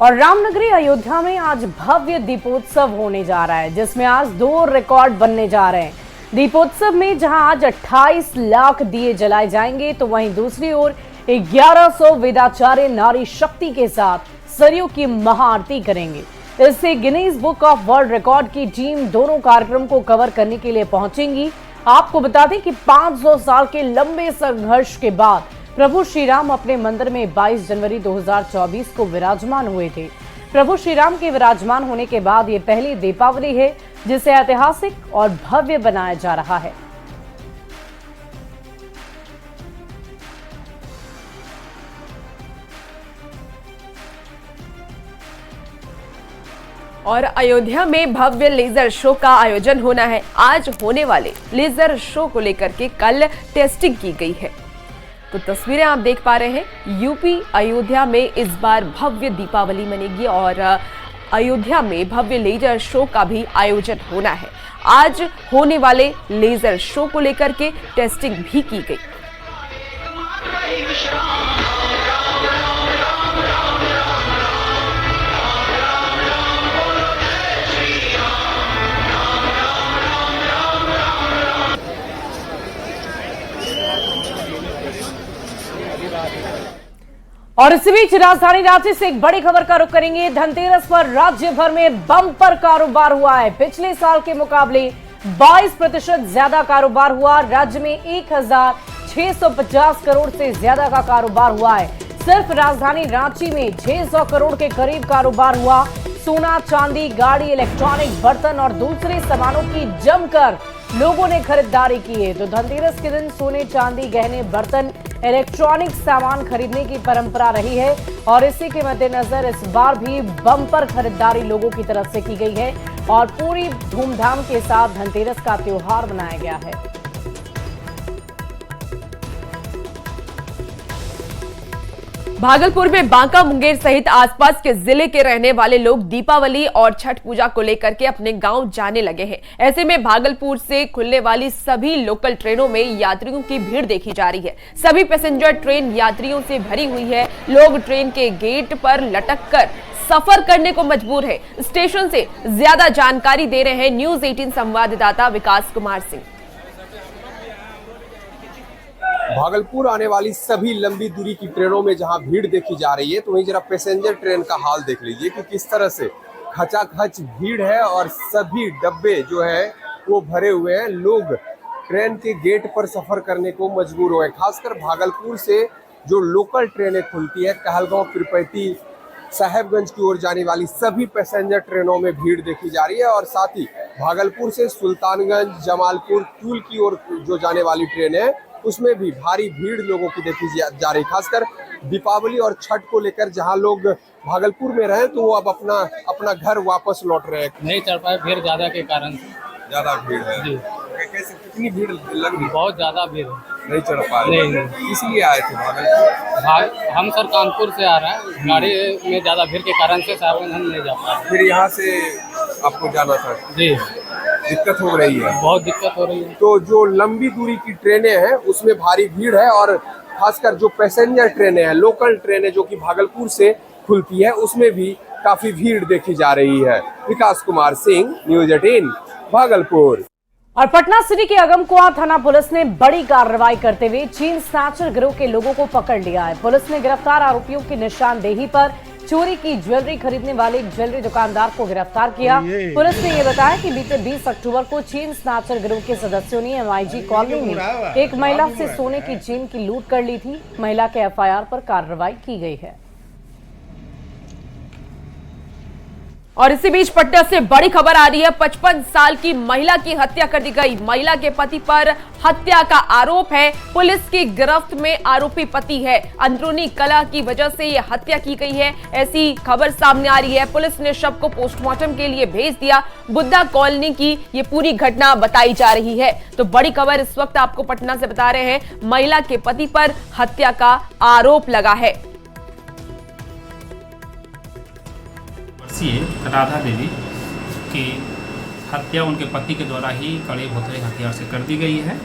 और रामनगरी अयोध्या में आज भव्य दीपोत्सव होने जा रहा है, जिसमें आज 2 रिकॉर्ड बनने जा रहे हैं। दीपोत्सव में जहां आज 28 लाख दिए जलाए जाएंगे, तो वहीं दूसरी ओर 1100 वेदाचार्य नारी शक्ति के साथ सरयू की महाआरती करेंगे। इससे Guinness book of world record की टीम दोनों कार्यक्रम को कवर करने के लिए पहुंचेंगी। आपको बता दें कि 500 साल के लंबे संघर्ष के बाद प्रभु श्री राम अपने मंदिर में 22 जनवरी 2024 को विराजमान हुए थे। प्रभु श्री राम के विराजमान होने के बाद ये पहली दीपावली है जिसे ऐतिहासिक और भव्य बनाया जा रहा है। और अयोध्या में भव्य लेजर शो का आयोजन होना है। आज होने वाले लेजर शो को लेकर के कल टेस्टिंग की गई है। तो तस्वीरें आप देख पा रहे हैं, यूपी अयोध्या में इस बार भव्य दीपावली मनेगी और अयोध्या में भव्य लेजर शो का भी आयोजन होना है। आज होने वाले लेजर शो को लेकर के टेस्टिंग भी की गई। और इसी बीच राजधानी रांची से एक बड़ी खबर का रुख करेंगे। धनतेरस पर राज्य भर में बम्पर कारोबार हुआ है। पिछले साल के मुकाबले 22% ज्यादा कारोबार हुआ। राज्य में 1650 करोड़ से ज्यादा का कारोबार हुआ है। सिर्फ राजधानी रांची में 600 करोड़ के करीब कारोबार हुआ। सोना, चांदी, गाड़ी, इलेक्ट्रॉनिक, बर्तन और दूसरे सामानों की जमकर लोगों ने खरीदारी की है। तो धनतेरस के दिन सोने, चांदी, गहने, बर्तन, इलेक्ट्रॉनिक सामान खरीदने की परंपरा रही है और इसी के मद्देनजर इस बार भी बम्पर खरीदारी लोगों की तरफ से की गई है और पूरी धूमधाम के साथ धनतेरस का त्योहार मनाया गया है। भागलपुर में बांका, मुंगेर सहित आसपास के जिले के रहने वाले लोग दीपावली और छठ पूजा को लेकर के अपने गांव जाने लगे हैं। ऐसे में भागलपुर से खुलने वाली सभी लोकल ट्रेनों में यात्रियों की भीड़ देखी जा रही है। सभी पैसेंजर ट्रेन यात्रियों से भरी हुई है। लोग ट्रेन के गेट पर लटक कर सफर करने को मजबूर है। स्टेशन से ज्यादा जानकारी दे रहे हैं न्यूज 18 संवाददाता विकास कुमार सिंह। भागलपुर आने वाली सभी लंबी दूरी की ट्रेनों में जहां भीड़ देखी जा रही है, तो वहीं जरा पैसेंजर ट्रेन का हाल देख लीजिए कि किस तरह से खचाखच भीड़ है और सभी डब्बे जो है वो भरे हुए हैं। लोग ट्रेन के गेट पर सफर करने को मजबूर हुए। खासकर भागलपुर से जो लोकल ट्रेनें खुलती है, कहलगांव, पीरपैंती, साहेबगंज की ओर जाने वाली सभी पैसेंजर ट्रेनों में भीड़ देखी जा रही है और साथ ही भागलपुर से सुल्तानगंज, जमालपुर, टूल की ओर जो जाने वाली ट्रेन है उसमें भी भारी भीड़ लोगों की देखी जा रही। खासकर दीपावली और छठ को लेकर जहां लोग भागलपुर में रहे तो वो अब अपना घर वापस लौट रहे हैं। नहीं चढ़ पाए, भीड़ ज्यादा के कारण। ज्यादा भीड़ है जी। कैसे, कितनी भीड़ लग रही? बहुत ज्यादा भीड़ है। नहीं चढ़ पा रहे? नहीं। इसलिए आए थे भागलपुर? हम सर कानपुर से आ रहे हैं। गाड़ी में ज्यादा भीड़ के कारण से साहब हम नहीं जा पाए। फिर यहाँ से आपको जाना था? जी। दिक्कत हो रही है? बहुत दिक्कत हो रही है। तो जो लंबी दूरी की ट्रेनें हैं उसमें भारी भीड़ है और खासकर जो पैसेंजर ट्रेनें हैं, लोकल ट्रेनें जो कि भागलपुर से खुलती है, उसमें भी काफी भीड़ देखी जा रही है। विकास कुमार सिंह, न्यूज 18 भागलपुर। और पटना सिटी के अगमकुआं थाना पुलिस ने बड़ी कार्रवाई करते हुए चेन स्नैचर गिरोह के लोगों को पकड़ लिया है। पुलिस ने गिरफ्तार आरोपियों की निशानदेही पर चोरी की ज्वेलरी खरीदने वाले एक ज्वेलरी दुकानदार को गिरफ्तार किया। पुलिस ने यह बताया कि बीते 20 अक्टूबर को चेन स्नैचर गिरोह के सदस्यों ने MIG कॉलोनी में एक महिला से सोने की चेन की लूट कर ली थी। महिला के FIR पर कार्रवाई की गई है। और इसी बीच पटना से बड़ी खबर आ रही है। 55 साल की महिला की हत्या कर दी गई। महिला के पति पर हत्या का आरोप है। पुलिस की गिरफ्त में आरोपी पति है। अंदरूनी कलह की वजह से यह हत्या की गई है, ऐसी खबर सामने आ रही है। पुलिस ने शव को पोस्टमार्टम के लिए भेज दिया। बुद्धा कॉलोनी की ये पूरी घटना बताई जा रही है। तो बड़ी खबर इस वक्त आपको पटना से बता रहे हैं, महिला के पति पर हत्या का आरोप लगा है। राधा देवी की हत्या उनके पति के द्वारा ही कड़े भोतरे हथियार से कर दी गई है।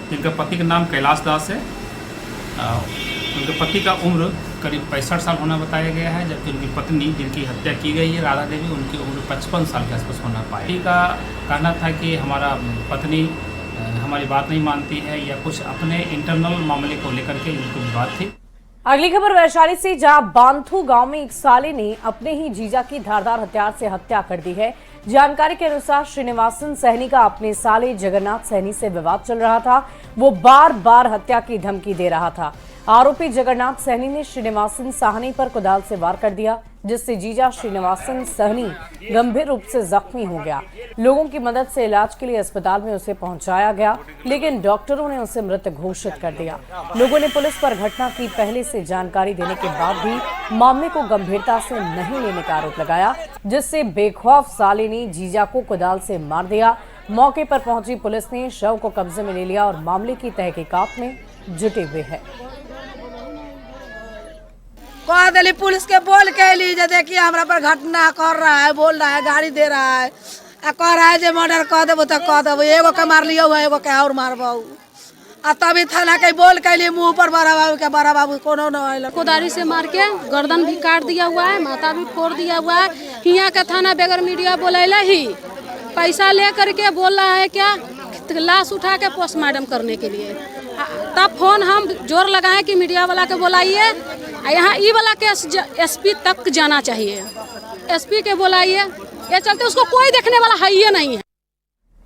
जिनका पति का नाम कैलाश दास है। उनके पति का उम्र करीब 65 साल होना बताया गया है, जबकि उनकी पत्नी जिनकी हत्या की गई है राधा देवी, उनकी उम्र 55 साल के आसपास होना पाई। का कहना था कि हमारा पत्नी हमारी बात नहीं मानती है या कुछ अपने इंटरनल मामले को लेकर के इनको विवाद थी। अगली खबर वैशाली से, जहां बांथू गांव में एक साले ने अपने ही जीजा की धारदार हथियार से हत्या कर दी है। जानकारी के अनुसार श्रीनिवासन सहनी का अपने साले जगन्नाथ सहनी से विवाद चल रहा था। वो बार बार हत्या की धमकी दे रहा था। आरोपी जगन्नाथ सहनी ने श्रीनिवासन साहनी पर कुदाल से वार कर दिया, जिससे जीजा श्रीनिवासन सहनी गंभीर रूप से जख्मी हो गया। लोगों की मदद से इलाज के लिए अस्पताल में उसे पहुंचाया गया, लेकिन डॉक्टरों ने उसे मृत घोषित कर दिया। लोगों ने पुलिस पर घटना की पहले से जानकारी देने के बाद भी मामले को गंभीरता से नहीं लेने का आरोप लगाया, जिससे बेखौफ साले ने जीजा को कुदाल से मार दिया। मौके पर पहुंची पुलिस ने शव को कब्जे में ले लिया और मामले की तहकीकात में जुटे हुए है। कह दिली पुलिस के बोल के ली, देखिए हमरा पर घटना कर रहा है, बोल रहा है, गाड़ी दे रहा है, कह रहा है जो मर्डर कह देबो तो कह देबो, एगो के मार लियो है, एगो के और मारबो। तभी थाना के बोल के लिए मुंह पर बड़ा बाबू कोनो न कुदारी से मार के गर्दन भी काट दिया हुआ है, माथा भी फोड़ दिया हुआ है। यहाँ का थाना बगैर मीडिया बोलेला ही पैसा ले करके बोल रहा है क्या लाश उठा के पोस्टमार्टम करने के लिए। तब फोन हम जोर लगाए कि मीडिया वाला के बुलाइए, यहाँ ई वाला के एसपी तक जाना चाहिए, एसपी के बुलाइए। ये चलते उसको कोई देखने वाला है ही नहीं है।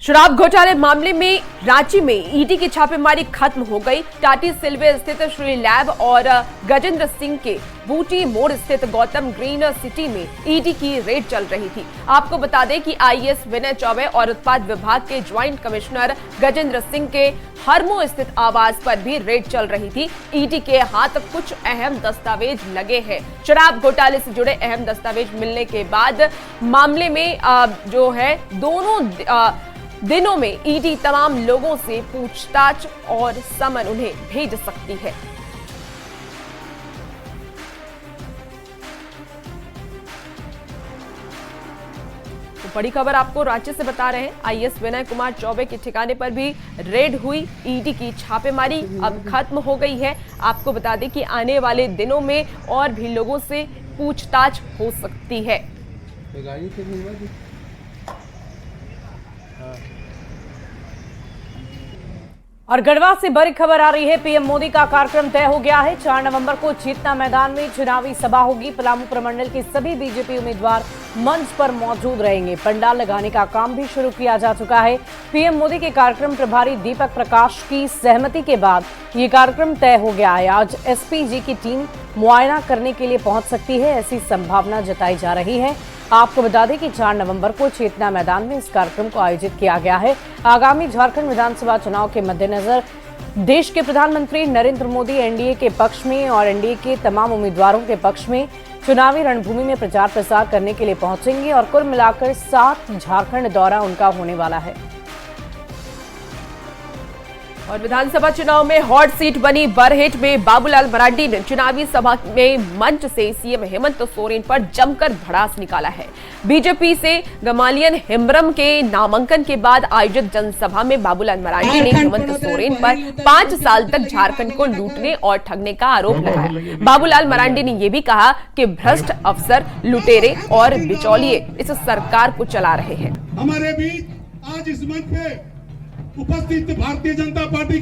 शराब घोटाले मामले में रांची में ईडी की छापेमारी खत्म हो गई। टाटी सिलवे स्थित श्री लैब और गजेंद्र सिंह के बूटी मोड़ स्थित गौतम ग्रीन सिटी में ईडी की रेड चल रही थी। आपको बता दें कि आईएएस विनय चौबे और उत्पाद विभाग के ज्वाइंट कमिश्नर गजेंद्र सिंह के हरमो स्थित आवास पर भी रेड चल रही थी। ईडी के हाथ कुछ अहम दस्तावेज लगे हैं। शराब घोटाले से जुड़े अहम दस्तावेज मिलने के बाद मामले में जो है दोनों दिनों में ईडी तमाम लोगों से पूछताछ और समन उन्हें भेज सकती है। तो बड़ी खबर आपको रांची से बता रहे हैं, आईएएस विनय कुमार चौबे के ठिकाने पर भी रेड हुई। ईडी की छापेमारी अब खत्म हो गई है। आपको बता दें कि आने वाले दिनों में और भी लोगों से पूछताछ हो सकती है। और गढ़वा से बड़ी खबर आ रही है, पीएम मोदी का कार्यक्रम तय हो गया है। 4 नवंबर को चेतना मैदान में चुनावी सभा होगी। पलामू प्रमंडल के सभी बीजेपी उम्मीदवार मंच पर मौजूद रहेंगे। पंडाल लगाने का काम भी शुरू किया जा चुका है। पीएम मोदी के कार्यक्रम प्रभारी दीपक प्रकाश की सहमति के बाद ये कार्यक्रम तय हो गया है। आज एसपीजी की टीम मुआयना करने के लिए पहुंच सकती है, ऐसी संभावना जताई जा रही है। आपको बता दें कि 4 नवंबर को चेतना मैदान में इस कार्यक्रम को आयोजित किया गया है। आगामी झारखंड विधानसभा चुनाव के मद्देनजर देश के प्रधानमंत्री नरेंद्र मोदी एनडीए के पक्ष में और एनडीए के तमाम उम्मीदवारों के पक्ष में चुनावी रणभूमि में प्रचार प्रसार करने के लिए पहुंचेंगे और कुल मिलाकर 7 झारखंड दौरा उनका होने वाला है। और विधानसभा चुनाव में हॉट सीट बनी बरहेट में बाबूलाल मरांडी ने चुनावी सभा में मंच से सीएम हेमंत सोरेन पर जमकर भड़ास निकाला है। बीजेपी से गमालियन हेम्ब्रम के नामांकन के बाद आयोजित जनसभा में बाबूलाल मरांडी ने हेमंत सोरेन पर 5 साल तक झारखंड को लूटने और ठगने का आरोप लगाया। बाबूलाल मरांडी ने यह भी कहा कि भ्रष्ट अफसर, लुटेरे और बिचौलिए इस सरकार को चला रहे हैं। हमारे बीच आज इस मंच पे उपस्थित भारतीय जनता पार्टी,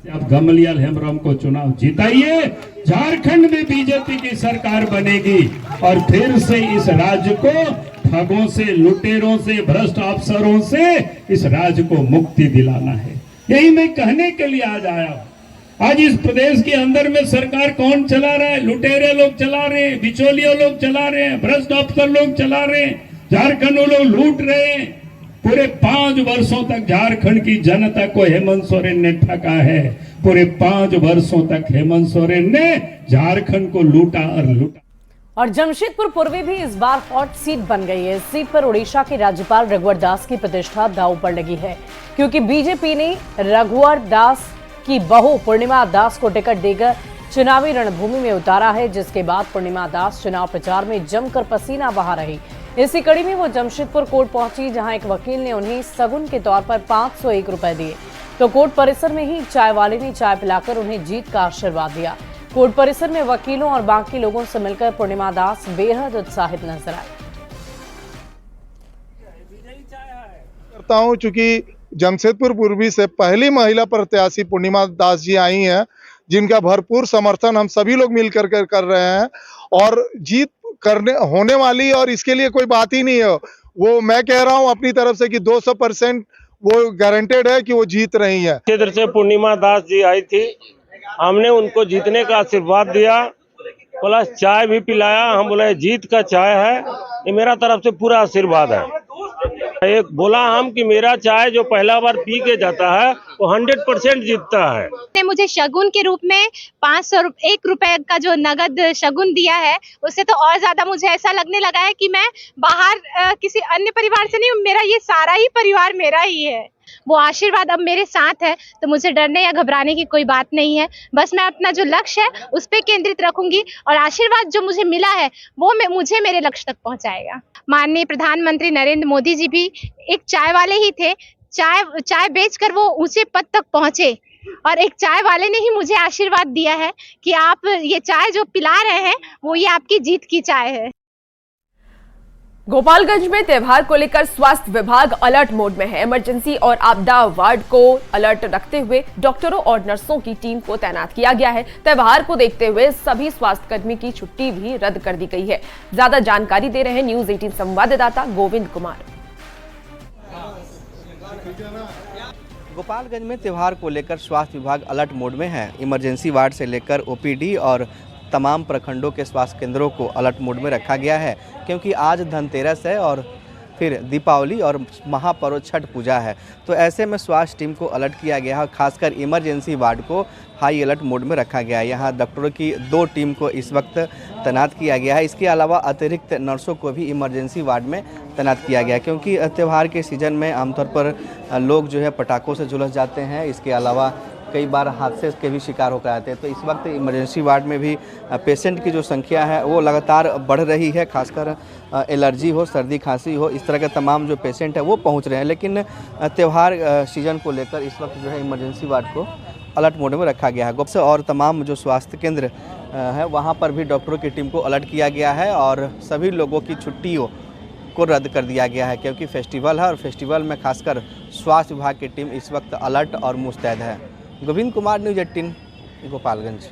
आप गमलियाल हेम्ब्रम को चुनाव जिताइए, झारखंड में बीजेपी की सरकार बनेगी और फिर से इस राज्य को ठगों से, लुटेरों से, भ्रष्ट अफसरों से इस राज्य को मुक्ति दिलाना है। यही मैं कहने के लिए आज आया। आज इस प्रदेश के अंदर में सरकार कौन चला रहा है? लुटेरे लोग चला रहे हैं, बिचौलिए लोग चला रहे हैं, भ्रष्ट अफसर लोग चला रहे हैं, झारखंड लोग लूट रहे हैं। पूरे 5 वर्षों तक झारखंड की जनता को हेमंत सोरेन ने ठगा है। पूरे 5 वर्षों तक हेमंत सोरेन ने झारखंड को लूटा और लूटा। और जमशेदपुर पूर्वी भी इस बार हॉट सीट बन गई है। इस सीट पर उड़ीसा के राज्यपाल रघुवर दास की प्रतिष्ठा दांव पर लगी है, क्योंकि बीजेपी ने रघुवर दास की बहू पूर्णिमा दास को टिकट देकर चुनावी रणभूमि में उतारा है, जिसके बाद पूर्णिमा दास चुनाव प्रचार में जमकर पसीना बहा रही। इसी कड़ी में वो जमशेदपुर कोर्ट पहुंची, जहां एक वकील ने उन्हें सगुन के तौर पर 501 रुपए दिए, तो कोर्ट परिसर में ही चाय वाले ने चाय पिलाकर उन्हें जीत का आशीर्वाद दिया। कोर्ट परिसर में वकीलों और बाकी लोगों से मिलकर पूर्णिमा दास बेहद उत्साहित नजर आई। करता हूं चूंकि जमशेदपुर पूर्वी से पहली महिला प्रत्याशी पूर्णिमा दास जी आई हैं, जिनका भरपूर समर्थन हम सभी लोग मिलकर कर रहे हैं और जीत होने वाली, और इसके लिए कोई बात ही नहीं है। वो मैं कह रहा हूं अपनी तरफ से कि 200% वो गारंटेड है कि वो जीत रही है। क्षेत्र से पूर्णिमा दास जी आई थी, हमने उनको जीतने का आशीर्वाद दिया, प्लस चाय भी पिलाया। हम बोले जीत का चाय है, ये मेरा तरफ से पूरा आशीर्वाद है। एक बोला हम कि मेरा चाय जो पहला बार पी के जाता है वो 100% जीतता है। मुझे शगुन के रूप में 1 रुपए का जो नगद शगुन दिया है, उससे तो और ज्यादा मुझे ऐसा लगने लगा है कि मैं बाहर किसी अन्य परिवार से नहीं, मेरा ये सारा ही परिवार मेरा ही है। वो आशीर्वाद अब मेरे साथ है, तो मुझे डरने या घबराने की कोई बात नहीं है। बस मैं अपना जो लक्ष्य है उस पर केंद्रित रखूंगी और आशीर्वाद जो मुझे मिला है वो मुझे मेरे लक्ष्य तक पहुंचाएगा। माननीय प्रधानमंत्री नरेंद्र मोदी जी भी एक चाय वाले ही थे, चाय बेचकर वो ऊंचे पद तक पहुंचे और एक चाय वाले ने ही मुझे आशीर्वाद दिया है कि आप ये चाय जो पिला रहे हैं वो ये आपकी जीत की चाय है। गोपालगंज में त्योहार को लेकर स्वास्थ्य विभाग अलर्ट मोड में है। इमरजेंसी और आपदा वार्ड को अलर्ट रखते हुए डॉक्टरों और नर्सों की टीम को तैनात किया गया है। त्योहार को देखते हुए सभी स्वास्थ्यकर्मी की छुट्टी भी रद्द कर दी गई है। ज्यादा जानकारी दे रहे हैं न्यूज 18 संवाददाता गोविंद कुमार। गोपालगंज में त्योहार को लेकर स्वास्थ्य विभाग अलर्ट मोड में है। इमरजेंसी वार्ड से लेकर ओपीडी और तमाम प्रखंडों के स्वास्थ्य केंद्रों को अलर्ट मोड में रखा गया है, क्योंकि आज धनतेरस है और फिर दीपावली और महापर्व छठ पूजा है। तो ऐसे में स्वास्थ्य टीम को अलर्ट किया गया है, खासकर इमरजेंसी वार्ड को हाई अलर्ट मोड में रखा गया है। यहाँ डॉक्टरों की 2 टीम को इस वक्त तैनात किया गया है। इसके अलावा अतिरिक्त नर्सों को भी इमरजेंसी वार्ड में तैनात किया गया है, क्योंकि त्यौहार के सीज़न में आमतौर पर लोग जो है पटाखों से झुलस जाते हैं। इसके अलावा कई बार हादसे के भी शिकार होकर आते हैं। तो इस वक्त इमरजेंसी वार्ड में भी पेशेंट की जो संख्या है वो लगातार बढ़ रही है, खासकर एलर्जी हो, सर्दी खांसी हो, इस तरह के तमाम जो पेशेंट है वो पहुंच रहे हैं। लेकिन त्यौहार सीजन को लेकर इस वक्त जो है इमरजेंसी वार्ड को अलर्ट मोड में रखा गया है। और तमाम जो स्वास्थ्य केंद्र है वहाँ पर भी डॉक्टरों की टीम को अलर्ट किया गया है और सभी लोगों की छुट्टियों को रद्द कर दिया गया है, क्योंकि फेस्टिवल है और फेस्टिवल में खासकर स्वास्थ्य विभाग की टीम इस वक्त अलर्ट और मुस्तैद है। गोविंद कुमार, न्यूज 18 गोपालगंज।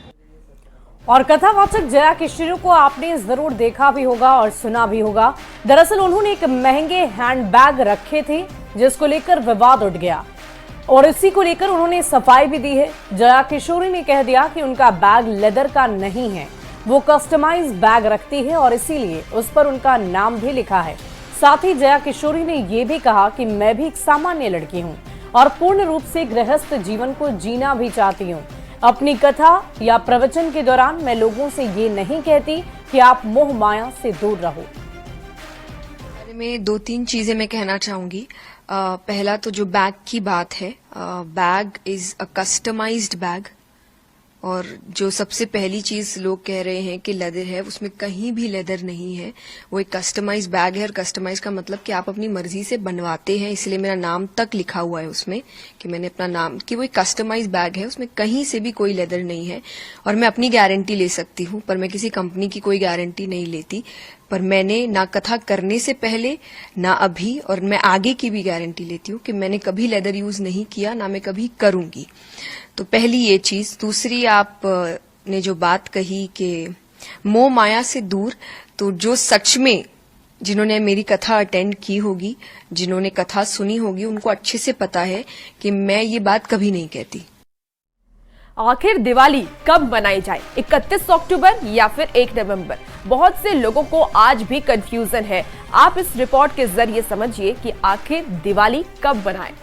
और कथावाचक जया किशोरी को आपने जरूर देखा भी होगा और सुना भी होगा। दरअसल उन्होंने एक महंगे हैंडबैग रखे थे जिसको लेकर विवाद उठ गया और इसी को लेकर उन्होंने सफाई भी दी है। जया किशोरी ने कह दिया कि उनका बैग लेदर का नहीं है, वो कस्टमाइज बैग रखती है और इसीलिए उस पर उनका नाम भी लिखा है। साथ ही जया किशोरी ने यह भी कहा कि मैं भी एक सामान्य लड़की हूं और पूर्ण रूप से गृहस्थ जीवन को जीना भी चाहती हूं। अपनी कथा या प्रवचन के दौरान मैं लोगों से ये नहीं कहती कि आप मोह माया से दूर रहो। में 2-3 चीजें मैं कहना चाहूंगी। पहला तो जो बैग की बात है, bag is a customised bag, और जो सबसे पहली चीज लोग कह रहे हैं कि लेदर है, उसमें कहीं भी लेदर नहीं है। वो एक कस्टमाइज बैग है और कस्टमाइज का मतलब कि आप अपनी मर्जी से बनवाते हैं, इसलिए मेरा नाम तक लिखा हुआ है उसमें कि मैंने अपना नाम, कि वो एक कस्टमाइज बैग है, उसमें कहीं से भी कोई लेदर नहीं है। और मैं अपनी गारंटी ले सकती हूँ, पर मैं किसी कंपनी की कोई गारंटी नहीं लेती। पर मैंने ना कथा करने से पहले, ना अभी, और मैं आगे की भी गारंटी लेती हूँ कि मैंने कभी लेदर यूज नहीं किया, ना मैं कभी करूंगी। तो पहली ये चीज। दूसरी, आप ने जो बात कही कि मोह माया से दूर, तो जो सच में जिन्होंने मेरी कथा अटेंड की होगी, जिन्होंने कथा सुनी होगी, उनको अच्छे से पता है कि मैं ये बात कभी नहीं कहती। आखिर दिवाली कब मनाई जाए, 31 अक्टूबर या फिर 1 नवंबर? बहुत से लोगों को आज भी कंफ्यूजन है। आप इस रिपोर्ट के जरिए समझिए कि आखिर दिवाली कब मनाएं।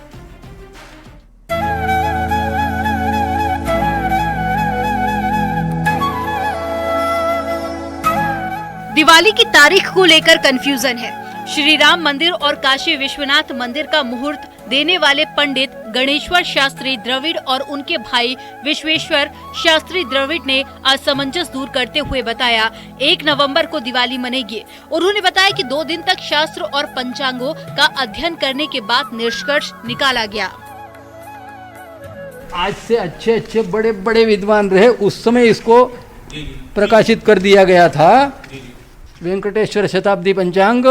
दिवाली की तारीख को लेकर कंफ्यूजन है। श्री राम मंदिर और काशी विश्वनाथ मंदिर का मुहूर्त देने वाले पंडित गणेश्वर शास्त्री द्रविड़ और उनके भाई विश्वेश्वर शास्त्री द्रविड़ ने असमंजस दूर करते हुए बताया 1 नवंबर को दिवाली मनेगी। उन्होंने बताया कि 2 दिन तक शास्त्र और पंचांगों का अध्ययन करने के बाद निष्कर्ष निकाला गया। आज से अच्छे बड़े बड़े विद्वान रहे, उस समय इसको प्रकाशित कर दिया गया था वेंकटेश्वर शताब्दी पंचांग,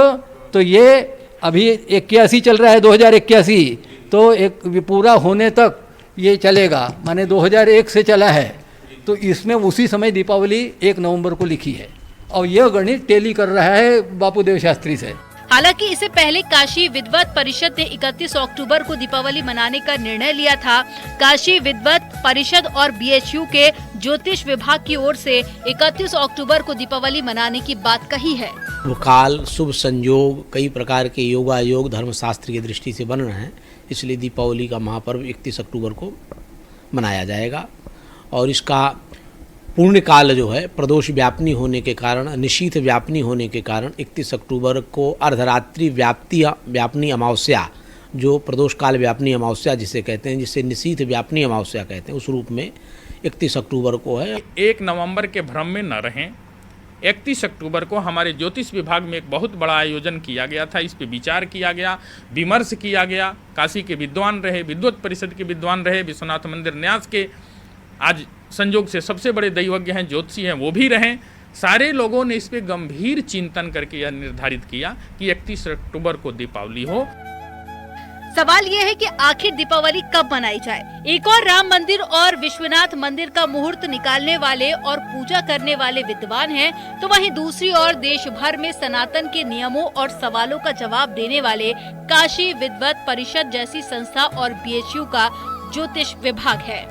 तो ये अभी 81 चल रहा है, 2081, तो एक पूरा होने तक ये चलेगा, माने 2001 से चला है, तो इसमें उसी समय दीपावली 1 नवंबर को लिखी है और यह गणित टेली कर रहा है बापूदेव शास्त्री से। हालांकि इससे पहले काशी विद्वत परिषद ने 31 अक्टूबर को दीपावली मनाने का निर्णय लिया था। काशी विद्वत परिषद और बीएचयू के ज्योतिष विभाग की ओर से 31 अक्टूबर को दीपावली मनाने की बात कही है। काल, शुभ संयोग, कई प्रकार के योगायोग धर्मशास्त्र की दृष्टि से बन रहे हैं, इसलिए दीपावली का महापर्व 31 अक्टूबर को मनाया जाएगा और इसका पूर्ण काल जो है प्रदोष व्यापनी होने के कारण, निशीथ व्यापनी होने के कारण 31 अक्टूबर को अर्धरात्रि व्यापनी अमावस्या, जो प्रदोष काल व्यापनी अमावस्या जिसे कहते हैं, जिसे निशीथ व्यापनी अमावस्या कहते हैं, उस रूप में 31 अक्टूबर को है। 1 नवंबर के भ्रम में न रहें। 31 अक्टूबर को हमारे ज्योतिष विभाग में एक बहुत बड़ा आयोजन किया गया था, इस पे विचार किया गया, विमर्श किया गया। काशी के विद्वान रहे, विद्वत परिषद के विद्वान रहे, विश्वनाथ मंदिर न्यास के आज संयोग से सबसे बड़े दैवज्ञ हैं, ज्योतिषी हैं, वो भी रहें। सारे लोगों ने इस पे गंभीर चिंतन करके यह निर्धारित किया कि 31 अक्टूबर को दीपावली हो। सवाल ये है कि आखिर दीपावली कब मनाई जाए। एक और राम मंदिर और विश्वनाथ मंदिर का मुहूर्त निकालने वाले और पूजा करने वाले विद्वान हैं, तो वहीं दूसरी ओर देश भर में सनातन के नियमों और सवालों का जवाब देने वाले काशी विद्वत परिषद जैसी संस्था और बीएचयू का ज्योतिष विभाग है।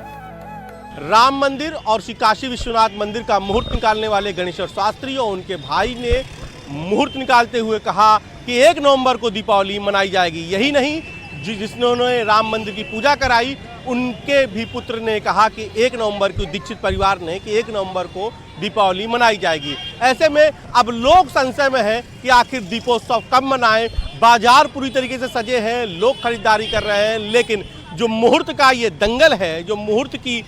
राम मंदिर और श्री काशी विश्वनाथ मंदिर का मुहूर्त निकालने वाले गणेश्वर शास्त्री और उनके भाई ने मुहूर्त निकालते हुए कहा कि 1 नवंबर को दीपावली मनाई जाएगी। यही नहीं, जिन्होंने राम मंदिर की पूजा कराई उनके भी पुत्र ने कहा कि 1 नवंबर को, दीक्षित परिवार ने, कि 1 नवंबर को दीपावली मनाई जाएगी। ऐसे में अब लोग संशय में हैं कि आखिर दीपोत्सव कब मनाएं। बाजार पूरी तरीके से सजे हैं, लोग खरीदारी कर रहे हैं, लेकिन जो मुहूर्त का ये दंगल है, जो मुहूर्त की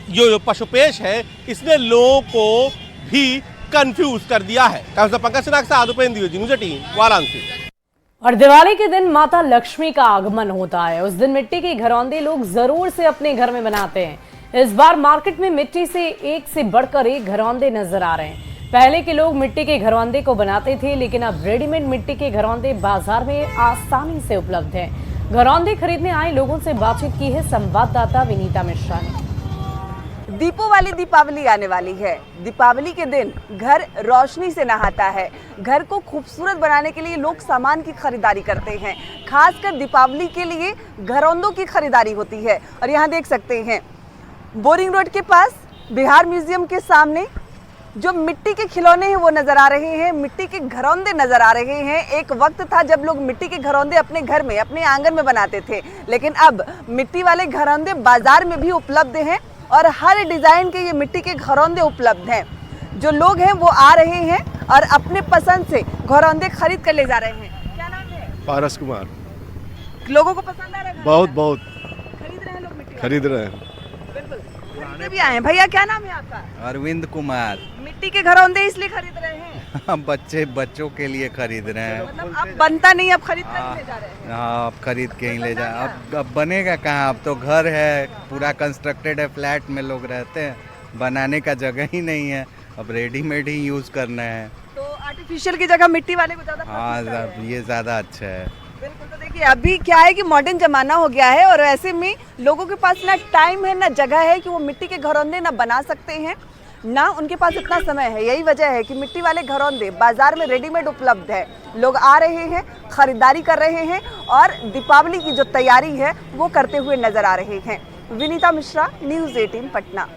जो पशुपेश है, इसने लोगों को भी कंफ्यूज कर दिया है। पंकज सिन्हा के साथ उपेंद्र द्विवेदी, न्यूज़ 18 वाराणसी। और दिवाली के दिन माता लक्ष्मी का आगमन होता है। उस दिन मिट्टी के घरौंदे लोग जरूर से अपने घर में बनाते हैं। इस बार मार्केट में मिट्टी से एक से बढ़कर एक घरौंदे नजर आ रहे हैं। पहले के लोग मिट्टी के घरौंदे को बनाते थे, लेकिन अब रेडीमेड मिट्टी के घरौंदे बाजार में आसानी से उपलब्ध हैं। घरौंदे खरीदने आए लोगों से बातचीत की है संवाददाता विनीता मिश्रा ने। दीपों वाली दीपावली आने वाली है। दीपावली के दिन घर रोशनी से नहाता है। घर को खूबसूरत बनाने के लिए लोग सामान की खरीदारी करते हैं। खासकर दीपावली के लिए घरौंदों की खरीदारी होती है। और यहाँ देख सकते हैं बोरिंग रोड के पास बिहार म्यूजियम के सामने जो मिट्टी के खिलौने हैं वो नजर आ रहे हैं, मिट्टी के घरौंदे नजर आ रहे हैं। एक वक्त था जब लोग मिट्टी के घरौंदे अपने घर में, अपने आंगन में बनाते थे, लेकिन अब मिट्टी वाले घरौंदे बाजार में भी उपलब्ध हैं और हर डिजाइन के ये मिट्टी के घरौंदे उपलब्ध हैं। जो लोग हैं वो आ रहे हैं और अपने पसंद से घरौंदे खरीद कर ले जा रहे हैं। क्या नाम है? पारस कुमार। लोगों को पसंद आ रहा है? बहुत खरीद रहे हैं लोग मिट्टी? खरीद रहे हैं। बिल्कुल खरीदने भी आए हैं। भैया क्या नाम है आपका? अरविंद कुमार। मिट्टी के घरौंदे इसलिए खरीद रहे हैं? बच्चों के लिए खरीद रहे हैं। मतलब अब बनता नहीं, अब खरीद कर ले जा रहे हैं। हाँ, अब खरीद के ही ले जा। अब बनेगा कहाँ? अब तो घर है, पूरा कंस्ट्रक्टेड है, फ्लैट में लोग रहते हैं, बनाने का जगह ही नहीं है। अब रेडीमेड ही यूज करना है, तो आर्टिफिशियल की जगह मिट्टी वाले को ज्यादा। हाँ, ये ज्यादा अच्छा है। बिल्कुल। तो देखिए अभी क्या है कि मॉडर्न जमाना हो गया है और ऐसे में लोगों के पास ना टाइम है ना जगह है कि वो मिट्टी के घरौंदे ना बना सकते हैं, ना उनके पास इतना समय है। यही वजह है कि मिट्टी वाले घरौंदे बाजार में रेडीमेड उपलब्ध है। लोग आ रहे हैं, खरीदारी कर रहे हैं और दीपावली की जो तैयारी है वो करते हुए नजर आ रहे हैं। विनीता मिश्रा, न्यूज़ 18 पटना।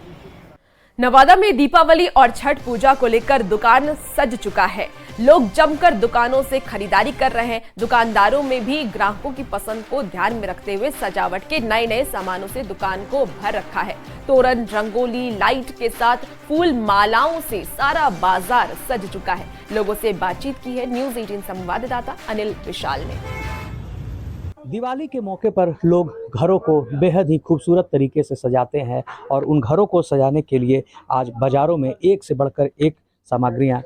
नवादा में दीपावली और छठ पूजा को लेकर दुकान सज चुका है। लोग जमकर दुकानों से खरीदारी कर रहे हैं। दुकानदारों में भी ग्राहकों की पसंद को ध्यान में रखते हुए सजावट के नए सामानों से दुकान को भर रखा है। तोरण, रंगोली, लाइट के साथ फूल मालाओं से सारा बाजार सज चुका है। लोगों से बातचीत की है न्यूज़ 18 संवाददाता अनिल विशाल ने। दिवाली के मौके पर लोग घरों को बेहद ही खूबसूरत तरीके से सजाते हैं और उन घरों को सजाने के लिए आज बाज़ारों में एक से बढ़कर एक सामग्रियां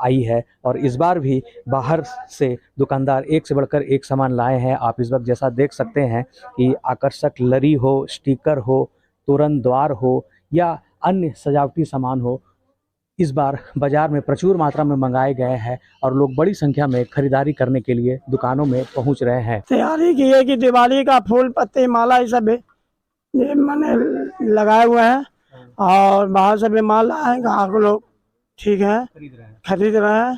आई है और इस बार भी बाहर से दुकानदार एक से बढ़कर एक सामान लाए हैं। आप इस वक्त जैसा देख सकते हैं कि आकर्षक लरी हो, स्टिकर हो, तोरण द्वार हो या अन्य सजावटी सामान हो, इस बार बाजार में प्रचुर मात्रा में मंगाए गए हैं और लोग बड़ी संख्या में खरीदारी करने के लिए दुकानों में पहुंच रहे हैं। तैयारी की है कि दिवाली का फूल पत्ते माला ये सब ये मैंने लगाए हुए हैं और बाहर से भी माल आए, ग्राहक लोग ठीक है खरीद रहे हैं।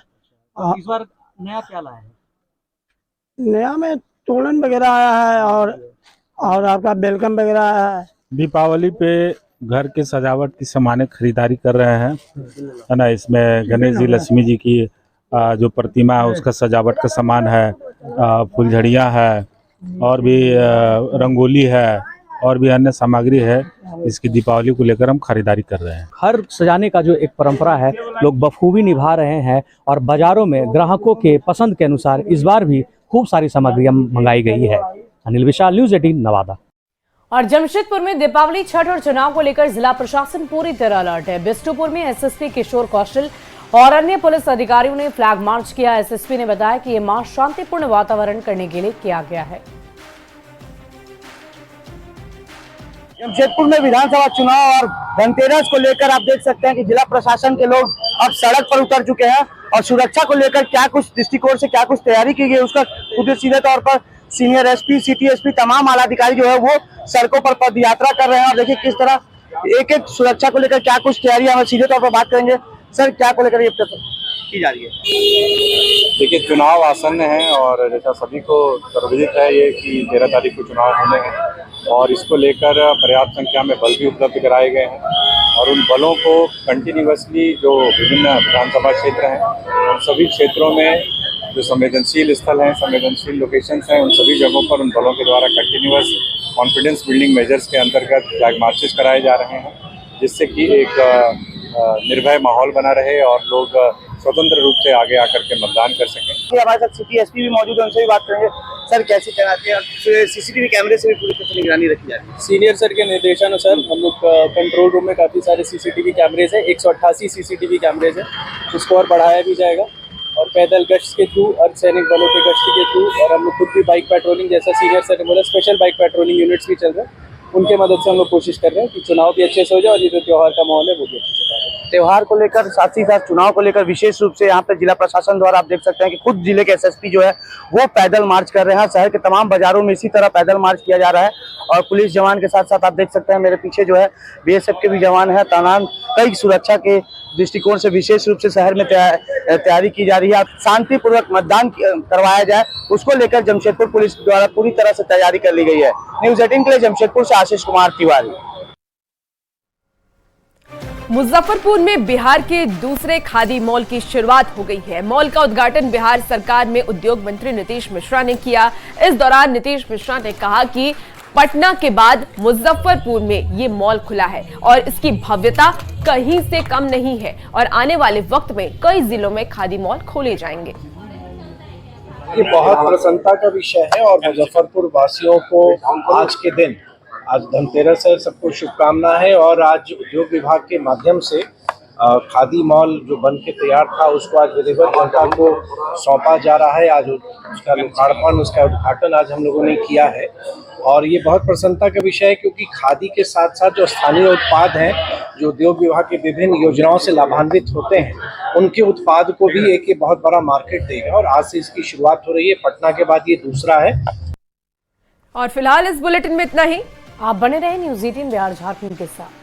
इस बार नया क्या लाए हैं? नया में तोलन वगैरह आया है और आपका वेलकम वगैरह आया है। दीपावली पे घर के सजावट की सामानें खरीदारी कर रहे हैं, है ना। इसमें गणेश जी, लक्ष्मी जी की जो प्रतिमा है उसका सजावट का सामान है, फुलझड़ियाँ है और भी रंगोली है और भी अन्य सामग्री है। इसकी दीपावली को लेकर हम खरीदारी कर रहे हैं। घर सजाने का जो एक परंपरा है लोग बखूबी निभा रहे हैं और बाजारों में ग्राहकों के पसंद के अनुसार इस बार भी खूब सारी सामग्रियां मंगाई गई है। अनिल विशाल, न्यूज़ 18 नवादा। और जमशेदपुर में दीपावली, छठ और चुनाव को लेकर जिला प्रशासन पूरी तरह अलर्ट है। बिष्टुपुर में एसएसपी किशोर कौशल और अन्य पुलिस अधिकारियों ने फ्लैग मार्च किया। एसएसपी ने बताया कि ये मार्च शांतिपूर्ण वातावरण करने के लिए किया गया है। जमशेदपुर में विधानसभा चुनाव और धनतेरस को लेकर आप देख सकते हैं कि जिला प्रशासन के लोग अब सड़क पर उतर चुके हैं और सुरक्षा को लेकर क्या कुछ दृष्टिकोण से क्या कुछ तैयारी की गई उसका खुद सीधे तौर पर सीनियर एसपी, सिटी एसपी, तमाम आला अधिकारी जो है वो सड़कों पर पद यात्रा कर रहे हैं। और देखिए किस तरह एक एक सुरक्षा को लेकर क्या कुछ तैयारियां हम सीधे तौर पर बात करेंगे। सर, क्या को लेकर ये की जा रही है? देखिए, चुनाव आसन्न है और जैसा सभी को सर्वविदित है ये कि 13 तारीख को चुनाव होने हैं और इसको लेकर पर्याप्त संख्या में बल भी उपलब्ध कराए गए हैं और उन बलों को कंटिन्यूअसली जो विभिन्न विधानसभा क्षेत्र हैं उन सभी क्षेत्रों में जो संवेदनशील स्थल हैं, संवेदनशील लोकेशंस हैं, उन सभी जगहों पर उन बलों के द्वारा कंटिन्यूअस कॉन्फिडेंस बिल्डिंग मेजर्स के अंतर्गत फ्लैग मार्चेस कराए जा रहे हैं, जिससे कि एक निर्भय माहौल बना रहे और लोग स्वतंत्र रूप से आगे आकर के मतदान कर सकें। हमारे साथ सिटी एसपी भी मौजूद है, उनसे भी बात करेंगे। सर, कैसी तैनाती है? सीसीटीवी कैमरे से भी पूरी तरह से निगरानी रखी जा रही है? सीनियर सर के निर्देशानुसार हम लोग कंट्रोल रूम में काफ़ी सारे सीसीटीवी कैमरेज हैं, 188 सीसीटीवी कैमरेज हैं, उसको और बढ़ाया भी जाएगा और पैदल गश्त के थ्रू, अर्धसैनिक बलों के गश्त के थ्रू और हम लोग खुद भी बाइक पेट्रोलिंग, जैसा सीनियर सर ने बोला, स्पेशल बाइक पेट्रोलिंग यूनिट्स भी चल रहे हैं, उनके मदद से हम लोग कोशिश कर रहे हैं कि चुनाव भी अच्छे से हो जाए और ये जो त्यौहार का माहौल है वो भी अच्छे से हो जाए। त्योहार को लेकर साथ ही साथ चुनाव को लेकर विशेष रूप से यहाँ पे जिला प्रशासन द्वारा आप देख सकते हैं कि खुद जिले के एसएसपी जो है वो पैदल मार्च कर रहे हैं। शहर के तमाम बाजारों में इसी तरह पैदल मार्च किया जा रहा है और पुलिस जवान के साथ साथ आप देख सकते हैं मेरे पीछे जो है बीएसएफ के भी जवान है। तमाम कई सुरक्षा के दृष्टिकोण से विशेष रूप से शहर में तैयारी की जा रही है। शांतिपूर्वक मतदान करवाया जाए उसको लेकर जमशेदपुर पुलिस द्वारा पूरी तरह से तैयारी कर ली गई है। न्यूज़ 18 के लिए जमशेदपुर से आशीष कुमार तिवारी। मुजफ्फरपुर में बिहार के दूसरे खादी मॉल की शुरुआत हो गई है। मॉल का उद्घाटन बिहार सरकार में उद्योग मंत्री नीतीश मिश्रा ने किया। इस दौरान नीतीश मिश्रा ने कहा कि पटना के बाद मुजफ्फरपुर में ये मॉल खुला है और इसकी भव्यता कहीं से कम नहीं है और आने वाले वक्त में कई जिलों में खादी मॉल खोले जाएंगे। ये बहुत प्रसन्नता का विषय है और मुजफ्फरपुर वासियों को आज के दिन, आज धनतेरस है, सबको शुभकामना है और आज उद्योग विभाग के माध्यम से खादी मॉल जो बन के तैयार था उसको आज विधिवत जनता को सौंपा जा रहा है। आज उसका लोकार्पण, उसका उद्घाटन आज हम लोगों ने किया है और ये बहुत प्रसन्नता का विषय है क्योंकि खादी के साथ साथ जो स्थानीय उत्पाद हैं जो उद्योग विभाग के विभिन्न योजनाओं से लाभान्वित होते हैं उनके उत्पाद को भी एक बहुत बड़ा मार्केट देगा और आज से इसकी शुरुआत हो रही है। पटना के बाद ये दूसरा है। और फिलहाल इस बुलेटिन में इतना ही। आप बने रहे न्यूज़ 18 बिहार झारखंड के साथ।